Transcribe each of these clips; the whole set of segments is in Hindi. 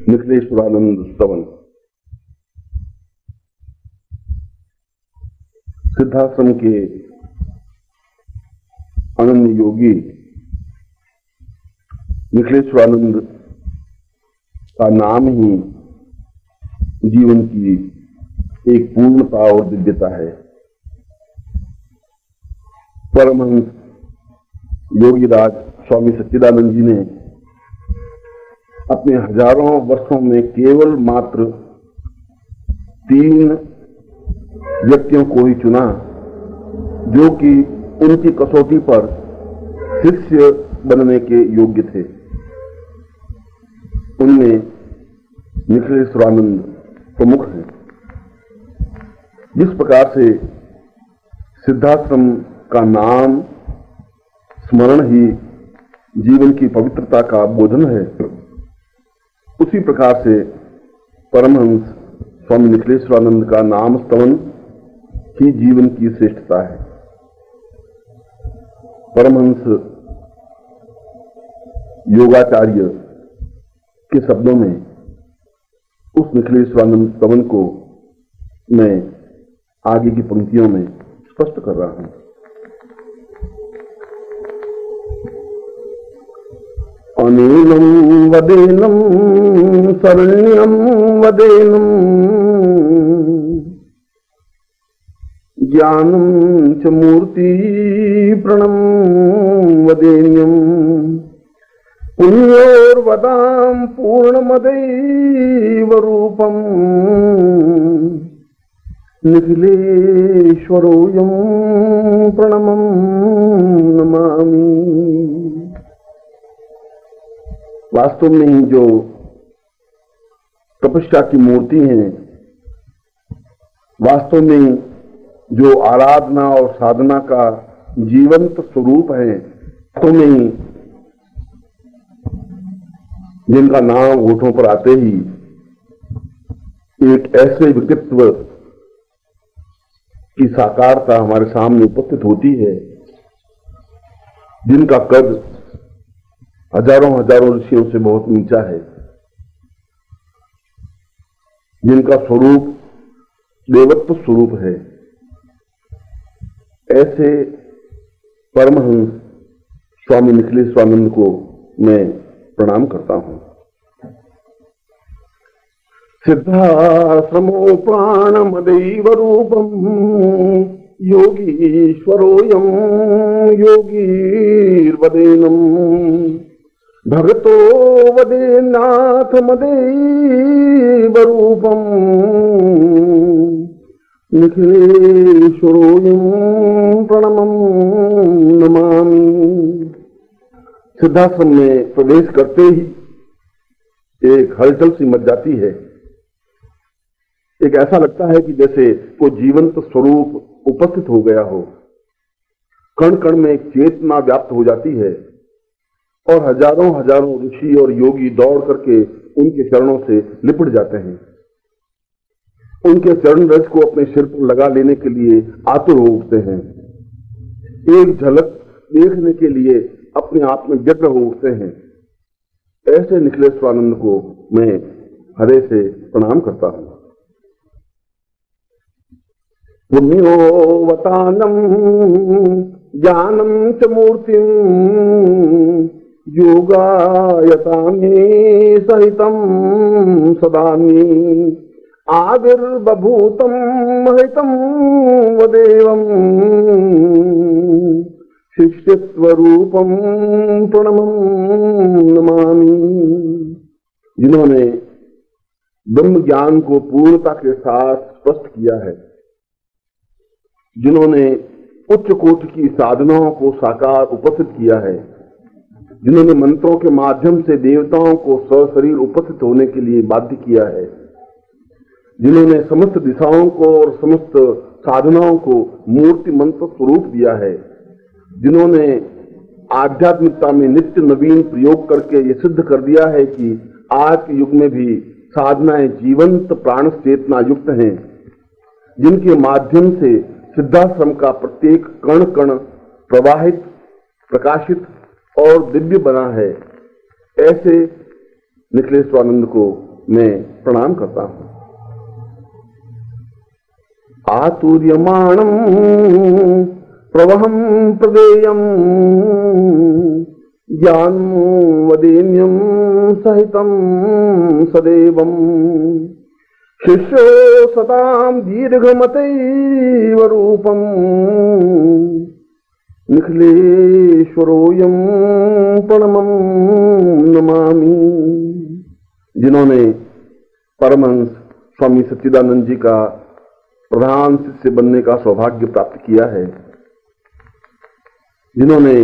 निखिलेश्वरानंद स्तवन। सिद्धाश्रम के अनन्य योगी निखिलेश्वरानंद का नाम ही जीवन की एक पूर्णता और दिव्यता है। परमहंस योगीराज स्वामी सच्चिदानंद जी ने अपने हजारों वर्षों में केवल मात्र 3 व्यक्तियों को ही चुना जो कि उनकी कसौटी पर शिष्य बनने के योग्य थे। उनमें निखिलेश्वरानंद प्रमुख हैं। जिस प्रकार से सिद्धाश्रम का नाम स्मरण ही जीवन की पवित्रता का बोधन है, उसी प्रकार से परमहंस स्वामी निखिलेश्वरानंद का नाम स्तवन ही जीवन की श्रेष्ठता है। परमहंस योगाचार्य के शब्दों में उस निखिलेश्वरानंद स्तवन को मैं आगे की पंक्तियों में स्पष्ट कर रहा हूं। अनेनम वदेनम शरण्यम वदेनम ज्ञानम च मूर्ति प्रणम वदेन्यम पुण्योर्वदाम पूर्णमदैव रूपम निखिलेश्वरोऽयं प्रणमं नमामि। वास्तव में ही जो तपस्या की मूर्ति हैं, वास्तव में जो आराधना और साधना का जीवंत स्वरूप है, वास्तव में ही जिनका नाम होठों पर आते ही एक ऐसे व्यक्तित्व की साकारता हमारे सामने उपस्थित होती है जिनका कद हजारों हजारों ऋषियों से बहुत नीचा है, जिनका स्वरूप देवत्व स्वरूप है। ऐसे परमहंस स्वामी निखिलेश्वरानंद को मैं प्रणाम करता हूं। सिद्धाश्रमो प्राणमदैव रूपम योगीश्वरोऽयं योगीर्वदेनम भगतो वदेन्नाथ मदैव रूपम निखिलेश्वरोऽयं प्रणमं नमामि। सिद्धाश्रम में प्रवेश करते ही एक हलचल सी मच जाती है। एक ऐसा लगता है कि जैसे कोई जीवंत स्वरूप उपस्थित हो गया हो। कण कण में एक चेतना व्याप्त हो जाती है और हजारों हजारों ऋषि और योगी दौड़ करके उनके चरणों से लिपट जाते हैं। उनके चरण रज को अपने सिर पर लगा लेने के लिए आतुर हो उठते हैं। एक झलक देखने के लिए अपने आप में व्यग्र हो उठते हैं। ऐसे निखिलेश्वरानंद को मैं हृदय से प्रणाम करता हूं। पुण्योवतानम ज्ञानम च मूर्तिम योगायतानि सहितम सदानि आविर्बभूतम महितम वदेवम शिष्यत्वरूपम प्रणमं नमामि। जिन्होंने ब्रह्म ज्ञान को पूर्णता के साथ स्पष्ट किया है, जिन्होंने उच्च कोटि की साधनाओं को साकार उपस्थित किया है, जिन्होंने मंत्रों के माध्यम से देवताओं को सशरीर उपस्थित होने के लिए बाध्य किया है, जिन्होंने समस्त दिशाओं को और समस्त साधनाओं को मूर्ति मंत्र स्वरूप दिया है, जिन्होंने आध्यात्मिकता में नित्य नवीन प्रयोग करके ये सिद्ध कर दिया है कि आज के युग में भी साधनाएं जीवंत प्राण चेतना युक्त हैं, जिनके माध्यम से सिद्धाश्रम का प्रत्येक कण कण प्रवाहित, प्रकाशित और दिव्य बना है। ऐसे निखिलेश्वरानंद को मैं प्रणाम करता हूं। आतुर्यमाणं प्रवहं प्रदेयं ज्ञानं वदेन्यं सहितं सदैवं शिष्यो सतां दीर्घमतैव रूपं निखिलेश्वरोऽयं प्रणमं नमामि। जिन्होंने परमहंस स्वामी सच्चिदानंद जी का प्रधान शिष्य बनने का सौभाग्य प्राप्त किया है, जिन्होंने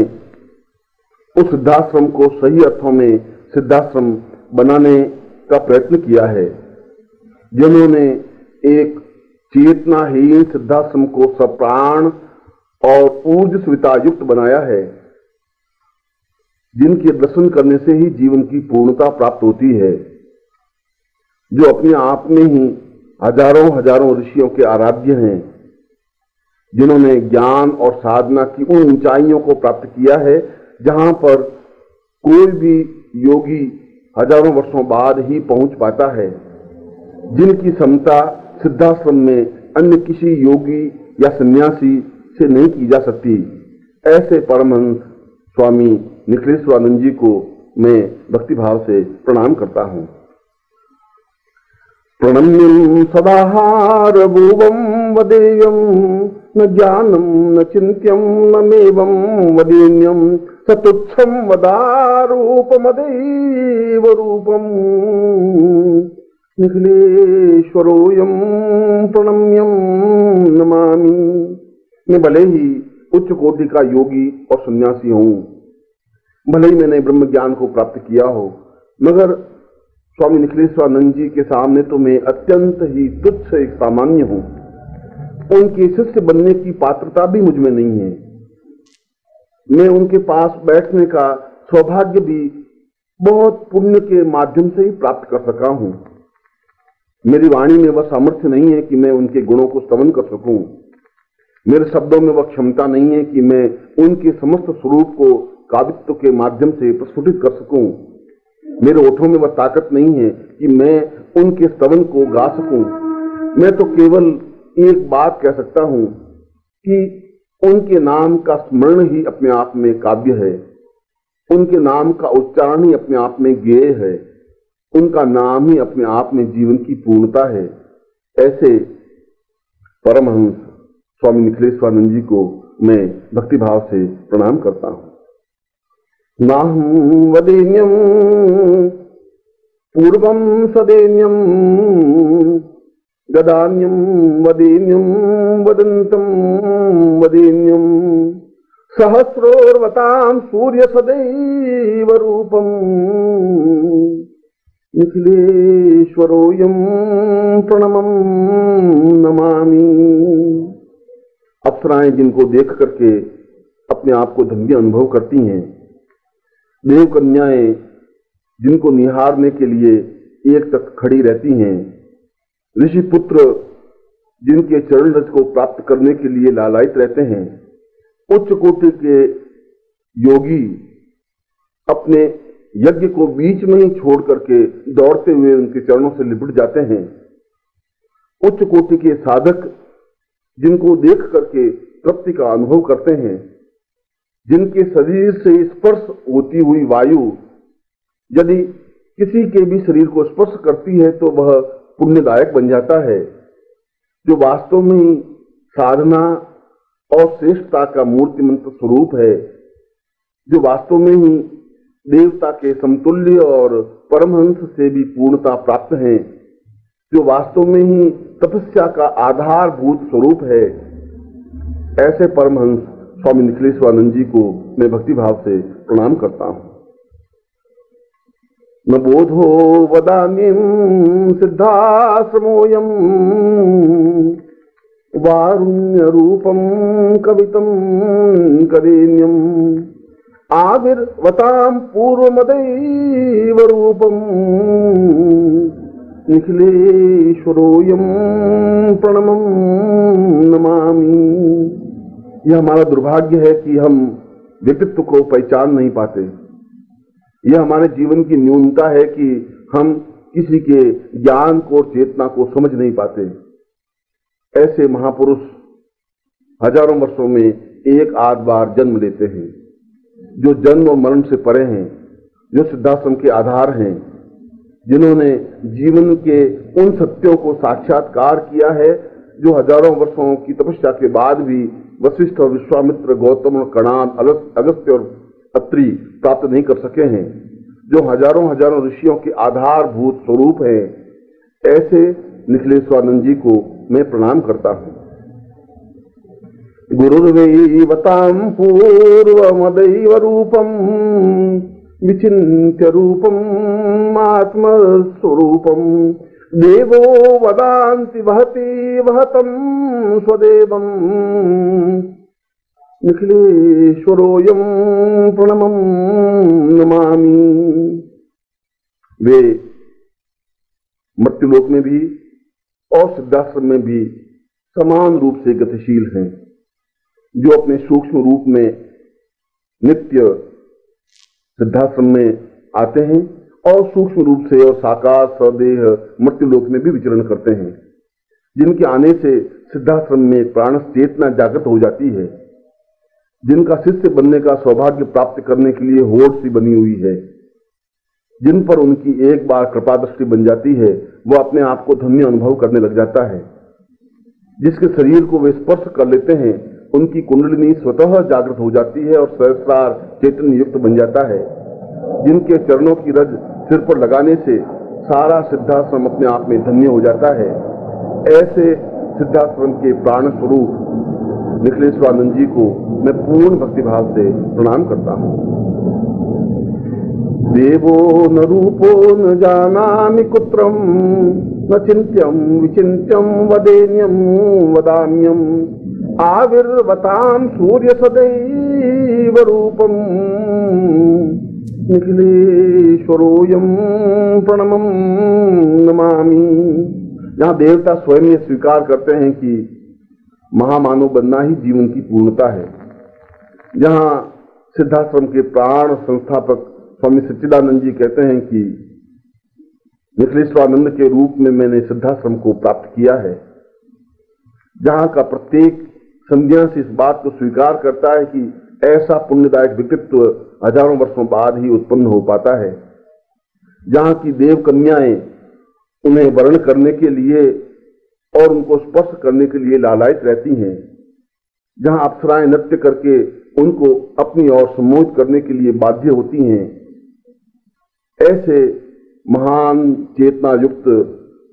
उस सिद्धाश्रम को सही अर्थों में सिद्धाश्रम बनाने का प्रयत्न किया है, जिन्होंने एक चेतनाहीन सिद्धाश्रम को सप्राण और ऊर्जस्विता युक्त बनाया है, जिनके दर्शन करने से ही जीवन की पूर्णता प्राप्त होती है, जो अपने आप में ही हजारों हजारों ऋषियों के आराध्य हैं, जिन्होंने ज्ञान और साधना की उन ऊंचाइयों को प्राप्त किया है जहां पर कोई भी योगी हजारों वर्षों बाद ही पहुंच पाता है, जिनकी क्षमता सिद्धाश्रम में अन्य किसी योगी या सन्यासी से नहीं की जा सकती। ऐसे परमहंस स्वामी निखिलेश्वरानंद जी को मैं भक्तिभाव से प्रणाम करता हूं। प्रणम्यं सदाहार भुवं वदेयं न ज्ञानं न चिन्त्यं न मेवं वदेन्यं सतुच्छं वदारूपमदैव रूपं निखिलेश्वरोऽयं प्रणम्यं नमामि। मैं भले ही उच्च कोटि का योगी और सन्यासी हूं, भले ही मैंने ब्रह्म ज्ञान को प्राप्त किया हो, मगर स्वामी निखिलेश्वरानंद जी के सामने तो मैं अत्यंत ही तुच्छ एक सामान्य हूं। उनके शिष्य बनने की पात्रता भी मुझ में नहीं है। मैं उनके पास बैठने का सौभाग्य भी बहुत पुण्य के माध्यम से ही प्राप्त कर सका हूं। मेरी वाणी में वह सामर्थ्य नहीं है कि मैं उनके गुणों को स्तवन कर सकूं। मेरे शब्दों में वह क्षमता नहीं है कि मैं उनके समस्त स्वरूप को काव्यत्व के माध्यम से प्रस्फुटित कर सकूं। मेरे ओठों में वह ताकत नहीं है कि मैं उनके स्तवन को गा सकूं। मैं तो केवल एक बात कह सकता हूं कि उनके नाम का स्मरण ही अपने आप में काव्य है, उनके नाम का उच्चारण ही अपने आप में गेय है, उनका नाम ही अपने आप में जीवन की पूर्णता है। ऐसे परमहंस स्वामी निखिलेश्वरानंद जी को मैं भक्तिभाव से प्रणाम करता हूं। नाहं वदेन्यं पूर्वं सदेन्यं गदान्यं वदेन्यं वदन्तं वदेन्यं सहस्रोर्वतां सूर्य सदैव रूपं निखिलेश्वरोऽयं प्रणमं नमामि। अप्सराएं जिनको देख करके अपने आप को धन्य अनुभव करती हैं, देव कन्याएं जिनको निहारने के लिए एक तक खड़ी रहती हैं, ऋषि पुत्र जिनके चरण रज को प्राप्त करने के लिए लालायित रहते हैं, उच्च कोटि के योगी अपने यज्ञ को बीच में ही छोड़ करके दौड़ते हुए उनके चरणों से लिपट जाते हैं, उच्च कोटि के साधक जिनको देख करके तृप्ति का अनुभव करते हैं, जिनके शरीर से स्पर्श होती हुई वायु यदि किसी के भी शरीर को स्पर्श करती है तो वह पुण्यदायक बन जाता है, जो वास्तव में ही साधना और श्रेष्ठता का मूर्तिमंत स्वरूप है, जो वास्तव में ही देवता के समतुल्य और परमहंस से भी पूर्णता प्राप्त है, जो वास्तव में ही तपस्या का आधारभूत स्वरूप है। ऐसे परमहंस स्वामी निखिलेश्वरानंद जी को मैं भक्तिभाव से प्रणाम करता हूं। न बोधो वदान्यं सिद्धाश्रमोऽयं वारुण्य रूपं कवितं करेण्यं आविर्वतां पूर्वमदैव रूपं निखिलेश्वरोऽयं प्रणमं नमामि। यह हमारा दुर्भाग्य है कि हम व्यक्तित्व को पहचान नहीं पाते। यह हमारे जीवन की न्यूनता है कि हम किसी के ज्ञान को और चेतना को समझ नहीं पाते। ऐसे महापुरुष हजारों वर्षों में एक आध बार जन्म लेते हैं, जो जन्म और मरण से परे हैं, जो सिद्धाश्रम के आधार हैं, जिन्होंने जीवन के उन सत्यों को साक्षात्कार किया है जो हजारों वर्षों की तपस्या के बाद भी वशिष्ठ और विश्वामित्र, गौतम और कणाद, अगस्त्य और अत्रि प्राप्त नहीं कर सके हैं, जो हजारों हजारों ऋषियों के आधारभूत स्वरूप हैं। ऐसे निखिलेश्वरानंद जी को मैं प्रणाम करता हूं। गुरुर्वैवतां पूर्वमदैव रूपम विचिन्त्य रूपम आत्मस्वरूपम देवो वदान्ति वहति वहतं स्वदेवम् निखिलेश्वरोऽयं प्रणमं नमामि। वे मृत्युलोक में भी और सिद्धाश्रम में भी समान रूप से गतिशील हैं, जो अपने सूक्ष्म रूप में नित्य सिद्धाश्रम में आते हैं और सूक्ष्म रूप से और साकार सदेह मृत्युलोक में भी विचरण करते हैं, जिनके आने से सिद्धाश्रम में प्राण चेतना जागृत हो जाती है, जिनका शिष्य बनने का सौभाग्य प्राप्त करने के लिए होड़ सी बनी हुई है, जिन पर उनकी एक बार कृपा दृष्टि बन जाती है, वह अपने आप को धन्य अनुभव करने लग जाता है। जिसके शरीर को वे स्पर्श कर लेते हैं, उनकी कुंडलिनी स्वतः जागृत हो जाती है और सहस्रार चेतन युक्त बन जाता है। जिनके चरणों की रज सिर पर लगाने से सारा सिद्धाश्रम अपने आप में धन्य हो जाता है। ऐसे सिद्धाश्रम के प्राण स्वरूप निखिलेश्वरानंद जी को मैं पूर्ण भक्तिभाव से प्रणाम करता हूं। देवो न रूपो न जानामि कुत्रम न चिन्त्यम विचिन्त्यम वदेन्यम वदान्यम आविर्वतां सूर्य सदैव रूपम निखिलेश्वरोऽयं प्रणमं नमामि। जहां देवता स्वयं ये स्वीकार करते हैं कि महामानव बनना ही जीवन की पूर्णता है, जहां सिद्धाश्रम के प्राण संस्थापक स्वामी सच्चिदानंद जी कहते हैं कि निखिलेश्वरानंद के रूप में मैंने सिद्धाश्रम को प्राप्त किया है, जहां का प्रत्येक संध्या से इस बात को स्वीकार करता है कि ऐसा पुण्यदायक व्यक्तित्व हजारों वर्षों बाद ही उत्पन्न हो पाता है, जहां की देव कन्याएं उन्हें वर्ण करने के लिए और उनको स्पर्श करने के लिए लालायित रहती हैं, जहां अप्सराएं नृत्य करके उनको अपनी ओर सम्मोहित करने के लिए बाध्य होती हैं। ऐसे महान चेतना युक्त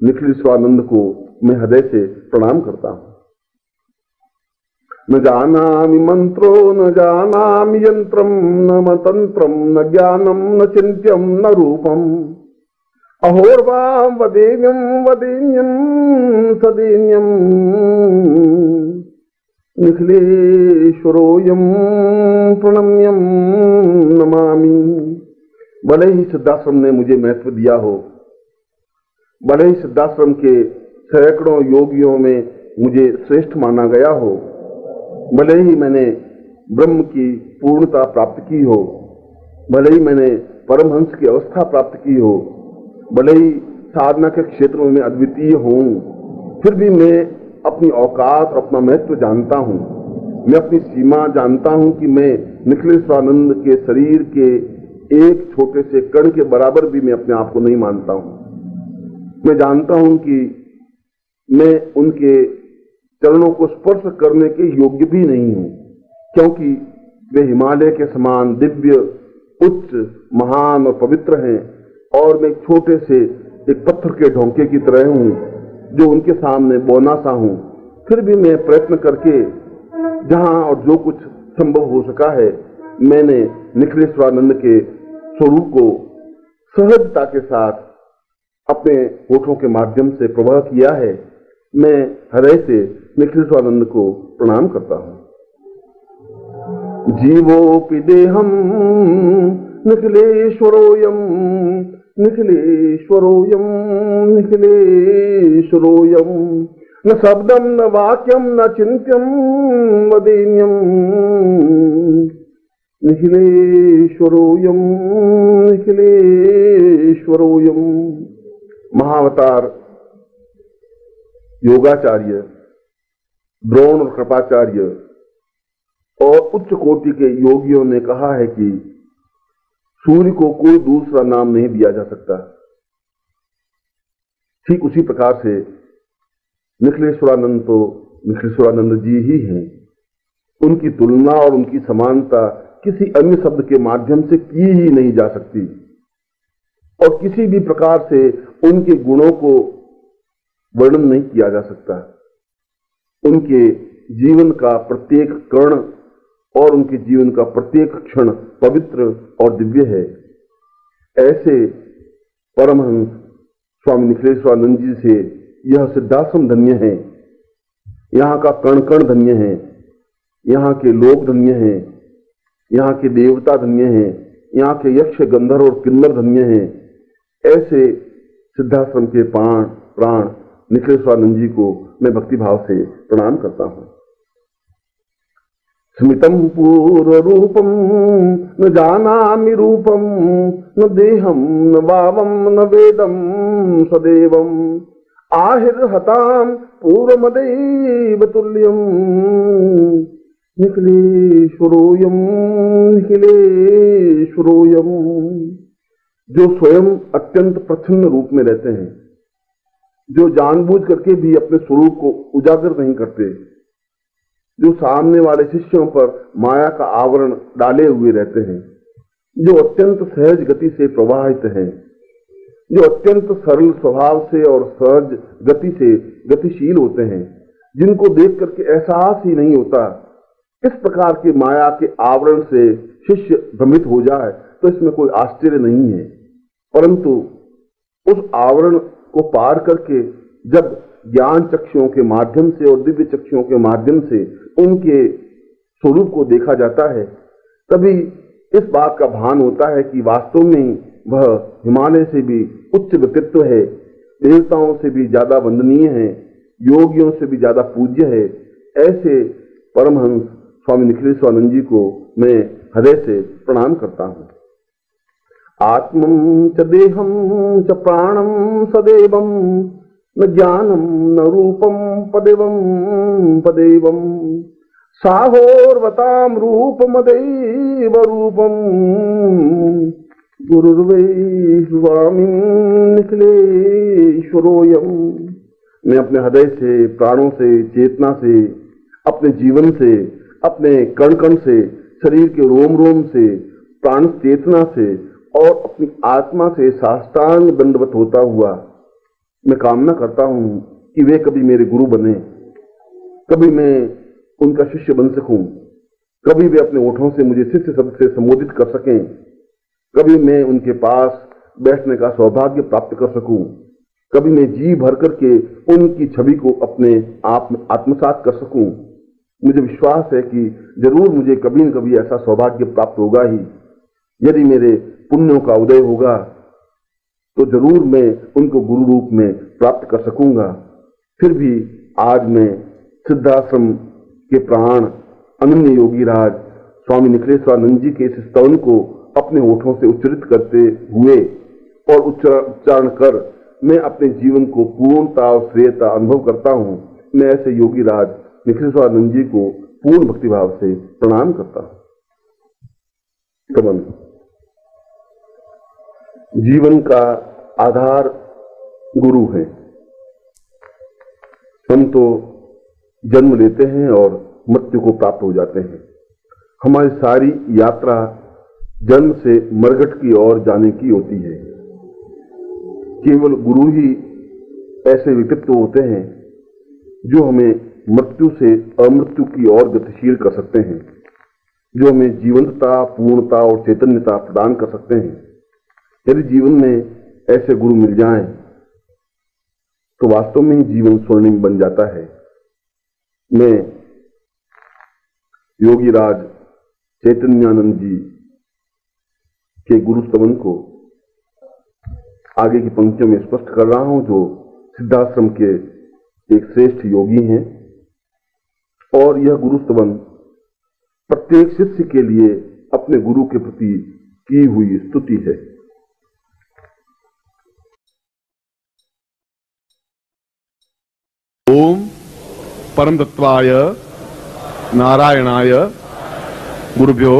निखिलेश्वरानंद को मैं हृदय से प्रणाम करता हूं। न जानामि मंत्रो न जानामि यंत्रम न मतंत्रम न ज्ञानम न चिंत्यम न रूपम अहोर्वां वदेन्यम वदेन्यम सदेन्यम निखिलेश्वरोऽयं प्रणम्यं नमामि। भले ही सिद्धाश्रम ने मुझे महत्व दिया हो, भले ही सिद्धाश्रम के सैकड़ों योगियों में मुझे श्रेष्ठ माना गया हो, भले ही मैंने ब्रह्म की पूर्णता प्राप्त की हो, भले ही मैंने परमहंस की अवस्था प्राप्त की हो, भले ही साधना के क्षेत्र में मैं अद्वितीय हूं, फिर भी मैं अपनी औकात और अपना महत्व जानता हूं। मैं अपनी सीमा जानता हूं कि मैं निखिलेश्वरानंद के शरीर के एक छोटे से कण के बराबर भी मैं अपने आप को नहीं मानता हूं। मैं जानता हूं कि मैं उनके चरणों को स्पर्श करने के योग्य भी नहीं हूं, क्योंकि वे हिमालय के समान दिव्य, उच्च, महान और पवित्र हैं और मैं छोटे से एक पत्थर के ढोंके की तरह हूं जो उनके सामने बौना सा हूं। फिर भी मैं प्रयत्न करके जहां और जो कुछ संभव हो सका है, मैंने निखिलेश्वरानंद के स्वरूप को सहजता के साथ अपने होठों के माध्यम से प्रवाह किया है। मैं हृदय से निखिलेश्वरानंद को प्रणाम करता हूं। जीवोऽपि देहं निखिलेश्वरोऽयं निखिलेश्वरोऽयं निखिलेश्वरोऽयं न शब्दं न वाक्यं न चिन्त्यं वदेन्यं निखिलेश्वरोऽयं निखिलेश्वरोऽयं। महाअवतार योगाचार्य, द्रोण और कृपाचार्य और उच्च कोटि के योगियों ने कहा है कि सूर्य को कोई दूसरा नाम नहीं दिया जा सकता। ठीक उसी प्रकार से निखिलेश्वरानंद तो निखिलेश्वरानंद जी ही हैं। उनकी तुलना और उनकी समानता किसी अन्य शब्द के माध्यम से की ही नहीं जा सकती और किसी भी प्रकार से उनके गुणों को वर्णन नहीं किया जा सकता। उनके जीवन का प्रत्येक कण और उनके जीवन का प्रत्येक क्षण पवित्र और दिव्य है। ऐसे परमहंस स्वामी निखिलेश्वरानंद जी से यह सिद्धाश्रम धन्य है, यहाँ का कण कण धन्य है, यहाँ के लोग धन्य हैं, यहाँ के देवता धन्य हैं, यहाँ के यक्ष गंधर्व और किन्नर धन्य हैं। ऐसे सिद्धाश्रम के प्राण निखिलेश्वरानंद जी को मैं भक्तिभाव से प्रणाम करता हूँ। स्मितम पूर्व रूपम न जानामि रूपम न देहम न भावम न वेदम सदैवम आहिर्हताम पूर्वमदैव तुल्यम निखिलेश्वरोयम निखिलेश्वरोयम। जो स्वयं अत्यंत प्रसन्न रूप में रहते हैं, जो जानबूझ करके भी अपने स्वरूप को उजागर नहीं करते, जो सामने वाले शिष्यों पर माया का आवरण डाले हुए रहते हैं, जो अत्यंत सहज गति से प्रवाहित हैं, जो अत्यंत सरल स्वभाव से और सहज गति से गतिशील होते हैं, जिनको देख करके एहसास ही नहीं होता, इस प्रकार के माया के आवरण से शिष्य भ्रमित हो जाए तो इसमें कोई आश्चर्य नहीं है। परंतु उस आवरण को पार करके जब ज्ञान चक्षुओं के माध्यम से और दिव्य चक्षुओं के माध्यम से उनके स्वरूप को देखा जाता है, तभी इस बात का भान होता है कि वास्तव में वह हिमालय से भी उच्च व्यक्तित्व है, देवताओं से भी ज्यादा वंदनीय है, योगियों से भी ज्यादा पूज्य है। ऐसे परमहंस स्वामी निखिलेश्वरानंद जी को मैं हृदय से प्रणाम करता हूँ। आत्मं च देहं च प्राणं सदैवं न ज्ञानं न रूपं पदैवं साहोर्वतां रूपमदैव रूपं गुरुर्वै स्वामी निखिलेश्वरोयम्। मैं अपने हृदय से, प्राणों से, चेतना से, अपने जीवन से, अपने कण कण से, शरीर के रोम रोम से, प्राण चेतना से और अपनी आत्मा से साष्टांग दंडवत होता हुआ मैं कामना करता हूं कि वे कभी मेरे गुरु बने, कभी मैं उनका शिष्य बन सकूं, कभी वे अपने ओठों से मुझे शिष्य शब्द से संबोधित कर सकें, कभी मैं उनके पास बैठने का सौभाग्य प्राप्त कर सकूं, कभी मैं जी भर करके उनकी छवि को अपने आप में आत्मसात कर सकूं। मुझे विश्वास है कि जरूर मुझे कभी न कभी ऐसा सौभाग्य प्राप्त होगा ही। यदि मेरे पुण्यों का उदय होगा तो जरूर मैं उनको गुरु रूप में प्राप्त कर सकूंगा। फिर भी आज मैं सिद्धाश्रम के प्राण अनन्य योगी राज स्वामी निखिलेश्वरानंद जी के इस स्तवन को अपने होठों से उच्चरित करते हुए और उच्चारण कर मैं अपने जीवन को पूर्णता और श्रेयता अनुभव करता हूं। मैं ऐसे योगी राज निखिलेश्वरानंद जी को पूर्ण भक्तिभाव से प्रणाम करता हूं। जीवन का आधार गुरु है। हम तो जन्म लेते हैं और मृत्यु को प्राप्त हो जाते हैं। हमारी सारी यात्रा जन्म से मरघट की ओर जाने की होती है। केवल गुरु ही ऐसे व्यक्तित्व होते हैं जो हमें मृत्यु से अमृत्यु की ओर गतिशील कर सकते हैं, जो हमें जीवंतता, पूर्णता और चैतन्यता प्रदान कर सकते हैं। यदि जीवन में ऐसे गुरु मिल जाएं तो वास्तव में ही जीवन स्वर्णिम बन जाता है। मैं योगी राज चैतन्यानंद जी के गुरु स्तवन को आगे की पंक्तियों में स्पष्ट कर रहा हूं, जो सिद्धाश्रम के एक श्रेष्ठ योगी हैं। और यह गुरु स्तवन प्रत्येक शिष्य के लिए अपने गुरु के प्रति की हुई स्तुति है। ओम परमतत्वाय नारायणाय गुरुभ्यो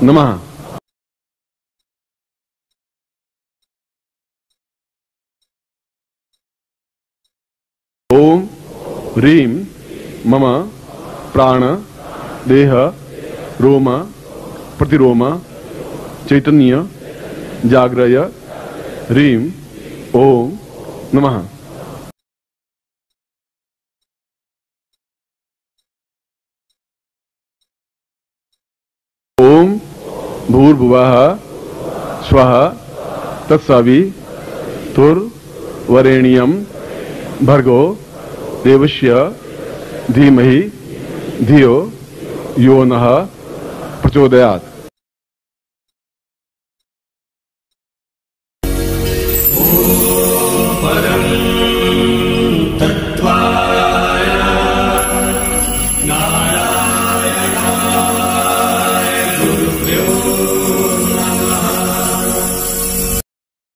नमः। ओम ह्रीं मम प्राण देह रोम प्रतिरोम चैतन्य जाग्रय ह्रीं ओम नमः। ओम भूर्भुवः स्वः तत्सवितुर्वरेण्यं भर्गो देवस्य धीमहि धियो यो नः प्रचोदयात्।